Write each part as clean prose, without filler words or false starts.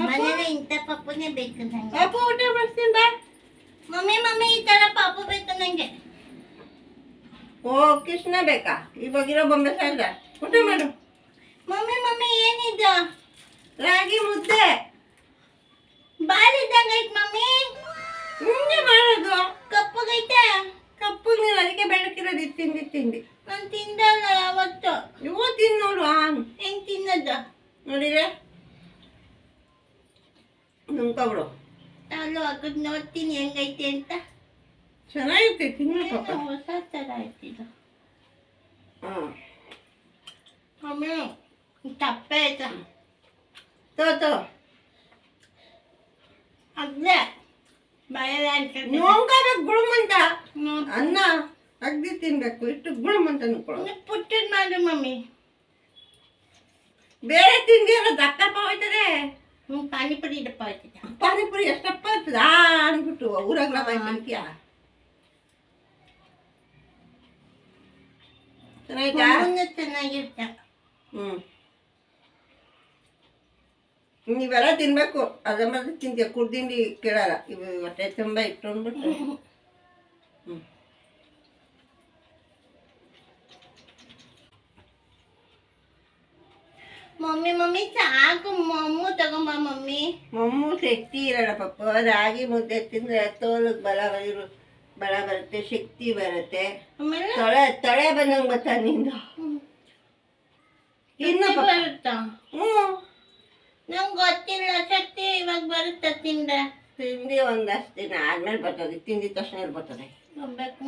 ಮನೇಲಿ ಇಂಥ ಪಪ್ಪನೇ ಬೇಕು ನಂಗೆ. ಪಾಪು ಊಟ ಮಾಡ್ತೀನಿ ಬಾ. ಮಮ್ಮಿ ಈ ತರ ಪಾಪು ಬೇಕು ನಂಗೆ. ಓ ಕೃಷ್ಣ ಬೇಕಾ? ಇವಾಗಿರೋ ಬೊಂಬೆ ಸಾಲ ಊಟ ಮಾಡು. ಮಮ್ಮಿ ಏನಿದು? ರಾಗಿ ಮುದ್ದೆ ಬಾಲಿದ್ದಂಗ ಐತ್ ಮಮ್ಮಿ. ಹಿಂಗೆ ಮಾಡೋದು. ಕಪ್ಪಗೈತೆ. ಕಪ್ಪು ನೀನು ಅದಕ್ಕೆ ಬೆಳಕಿರೋದು ತಿಂಡಿ ತಿಂಡಿ. ನಾನು ತಿಂದಲ್ಲ ಯಾವತ್ತು. ಇವು ತಿನ್ ನೋಡು. ಹೆಂಗ್ ತಿನ್ನೋದು ನೋಡಿದ್ರೆ ನುಂಗ್ಕೊಬಿಡು. ನಾನು ಅಗದ್ ನೋಡ್ತೀನಿ ಹೆಂಗೈತೆ ಅಂತ. ಚೆನ್ನಾಗಿರ್ತೈತೆ ತಿನ್ನು ಏನೋ ಪಾಪ. ಹೊಸ ತರ ಆಯ್ತಿದು. ಹಾಂ ಮಮ್ಮಿ ತಪ್ಪೆ ಆಯ್ತು. ತೋ ಅಗ್ದೆ ಬಾಯಲ್ಲ ಅನ್ಕೊಂಡೆ. ನುಂಗ್ಕೋಬೇಕು ಗುಳುಮಂತ. ಅನ್ನ ಅಗ್ದಿ ತಿನ್ಬೇಕು. ಇಷ್ಟು ಗುಳುಮಂತ ನುಂಗ್ಕೊಳ್ಳೋದು. ಪುಟ್ಟದ್ ಮಾಡು ಮಮ್ಮಿ. ಬೇರೆ ತಿಂಡಿ ಎಲ್ಲ ದಪ್ಪಪ್ಪ ಹೋಯ್ತದೆ. ಪಾನಿಪುರಿ ದಪ್ಪ ಆಯ್ತಿದೆ. ಪಾನಿಪುರಿ ಎಷ್ಟಪ್ಪ ಆಗ್ತದ ಅಂದ್ಬಿಟ್ಟು ಊರಾಗ್ಲ ಬಾಯ್ತಿಯ. ಚೆನ್ನಾಯ್ತಾ? ಚೆನ್ನಾಗಿರ್ತ. ನೀವೆಲ್ಲ ತಿನ್ಬೇಕು. ಅದ್ರ ಮತ್ತೆ ತಿಂತೀಯ. ಕುಡ್ದಿಂಡಿ ಕೇಳಲ್ಲ. ಇವು ಹೊಟ್ಟೆ ತುಂಬ ಇಟ್ಕೊಂಡ್ಬಿಟ್ಟು. ಮಮ್ಮಿ ಸಾಕು. ಮಮ್ಮು ತಗೊಂಬ ಮಮ್ಮಿ. ಮಮ್ಮು ಶಕ್ತಿ ಇರಲ್ಲ ಪಾಪ. ರಾಗಿ ಮುದ್ದೆ ತಿಂದ್ರೆ ತೋಲಕ್ ಬಲ ಬರುತ್ತೆ, ಶಕ್ತಿ ಬರುತ್ತೆ. ಆಮೇಲೆ ತಳೆ ಬಂದಂಗೆ ಬತ್ತ ನಿಂದು. ಇನ್ನು ಬರುತ್ತಾ? ಹ್ಞೂ ನಂಗೆ ಗೊತ್ತಿಲ್ಲ. ಶಕ್ತಿ ಇವಾಗ ಬರುತ್ತಾ ತಿಂದ್ರೆ? ತಿಂಡಿ ಒಂದಷ್ಟು ದಿನ ಆದ್ಮೇಲೆ ಬರ್ತದೆ. ತಿಂದಿದ ತಕ್ಷಣ ಬರ್ತದೆ.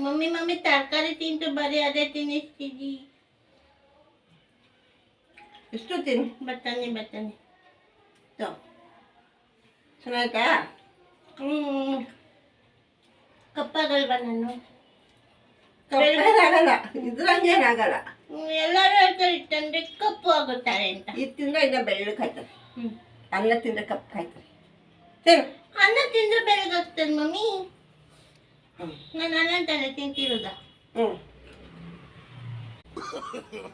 ಮಮ್ಮಿ ತರಕಾರಿ ತಿಂತು ಬರೀ ಅದೇ ತಿನ್ನಿಸ್ತಿದ್ದಿ. ಇಷ್ಟು ತಿನ್ನು. ಬತ್ತಾನೆ ಚೆನ್ನಾಯ್ತಾ? ಕಪ್ಪಾಗಲ್ವಾ ನಾನು? ಕಪ್ಪೇನಾಗಲ್ಲ. ಇದ್ರಂಗೇನಾಗಲ್ಲ. ಎಲ್ಲರೂ ಹೇಳ್ತಾರೆ ಇಟ್ಟಂದ್ರೆ ಕಪ್ಪು ಆಗುತ್ತಾರೆ ಅಂತ. ಇದು ತಿಂದ್ರೆ ಇನ್ನ ಬೆಳ್ಳಕ್ಕೆ ಆಯ್ತದೆ. ಅನ್ನ ತಿಂದ್ರೆ ಕಪ್ಪು ಆಯ್ತದೆ. ಸರಿ ಅನ್ನ ತಿಂದ್ರೆ ಬೆಳಗಾಗ್ತದೆ ಮಮ್ಮಿ. ನಾನು ಅನ್ನ ತಾನೆ ತಿಂತಿರೋದ.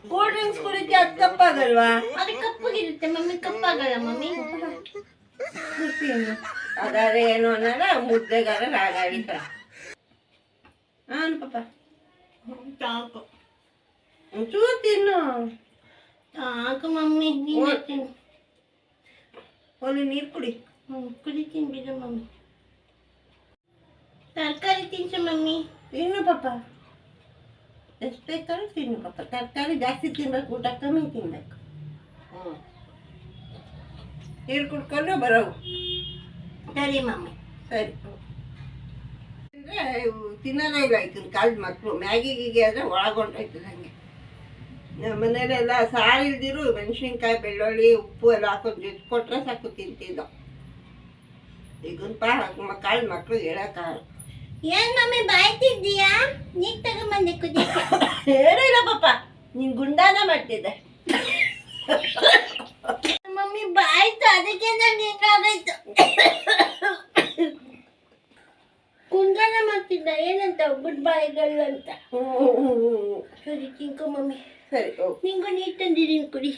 ಕೂಲ್ ಡ್ರಿಂಕ್ಸ್ ಕುಡಿದ್ರೆ ಅದು ಕಪ್ಪಾಗಲ್ವಾ? ಅದು ಕಪ್ಪಗಿರುತ್ತೆ ಮಮ್ಮಿ. ಕಪ್ಪಾಗಲ್ಲ ಮಮ್ಮಿ. ಅದಾದ್ರೆ ಏನು ಅನ್ನಲ್ಲ. ಮುದ್ದೆಗಾರ ರಾಗಾಡಿತರ ಹಾಂ ಪಾಪ. ಸಾಕು ಒಂಚೂರು ತಿನ್ನು. ಸಾಕು ಮಮ್ಮಿ. ನೀನೇ ತಿನ್ನು. ಒಲಿ ನೀರು ಕುಡಿ. ಕುಡಿತೀನಿ ಬಿಡು ಮಮ್ಮಿ. ತರಕಾರಿ ತಿನ್ಸು ಮಮ್ಮಿ. ತಿನ್ನು ಪಾಪ. ಎಷ್ಟು ಬೇಕಾದ್ರೂ ತಿನ್ನು ಪಾಪ. ತರಕಾರಿ ಜಾಸ್ತಿ ತಿನ್ಬೇಕು. ಊಟ ಕಮ್ಮಿ ತಿನ್ಬೇಕು. ನೀರು ಕುಡ್ಕೊಂಡು ಬರೋವು. ಸರಿ ಮಮ್ಮಿ. ಸರಿ ಅಂದರೆ ಇವು ತಿನ್ನೋದೇ ಇಲ್ಲ ಈಗಿನ ಕಾಲದ ಮಕ್ಕಳು. ಮ್ಯಾಗಿ ಗೀಗಿ ಆದರೆ ಒಳಗೊಂಡೋಯ್ತದೆ ಹಂಗೆ. ನಮ್ಮ ಮನೇಲೆಲ್ಲ ಸಾರು ಇಲ್ದಿರು ಮೆಣಸಿನ್ಕಾಯಿ, ಬೆಳ್ಳುಳ್ಳಿ, ಉಪ್ಪು ಎಲ್ಲ ಹಾಕೊಂಡು ಜೊತೆ ಕೊಟ್ಟರೆ ಸಾಕು ತಿಂತಿದ್ದೋ. ಈಗಿನ ಕಾಲದ ಮಕ್ಕಳು ಹೇಳೋಕ್ಕಾಗಲ್ಲ. ಏನ್ ಮಮ್ಮಿ ಬಾಯ್ತಿದ್ದೀಯಾ? ನೀರ್ ತಗೊಂಬಂದೆ ಕುದಿಯಕ್ಕೆ. ಏನೂ ಇಲ್ಲ ಪಾಪ. ನೀನು ಗುಂಡಾನ ಮಾಡ್ತಿದ್ದೆ. ಮಮ್ಮಿ ಬಾಯ್ತು. ಅದಕ್ಕೆ ನಂಗೆ ಹಿಂಗಾಗೈತು. ಕುಂದಾನ ಮಾಡ್ತಿದ್ದ. ಏನಂತ ಗುಡ್ ಬಾಯ್ಗಳು ಅಂತ. ಸರಿ ತಿನ್ಕೊ ಮಮ್ಮಿ. ಸರಿ ನಿಂಗೂ ನೀರು ತಂದಿದ್ದೀನಿ ಕುಡಿ.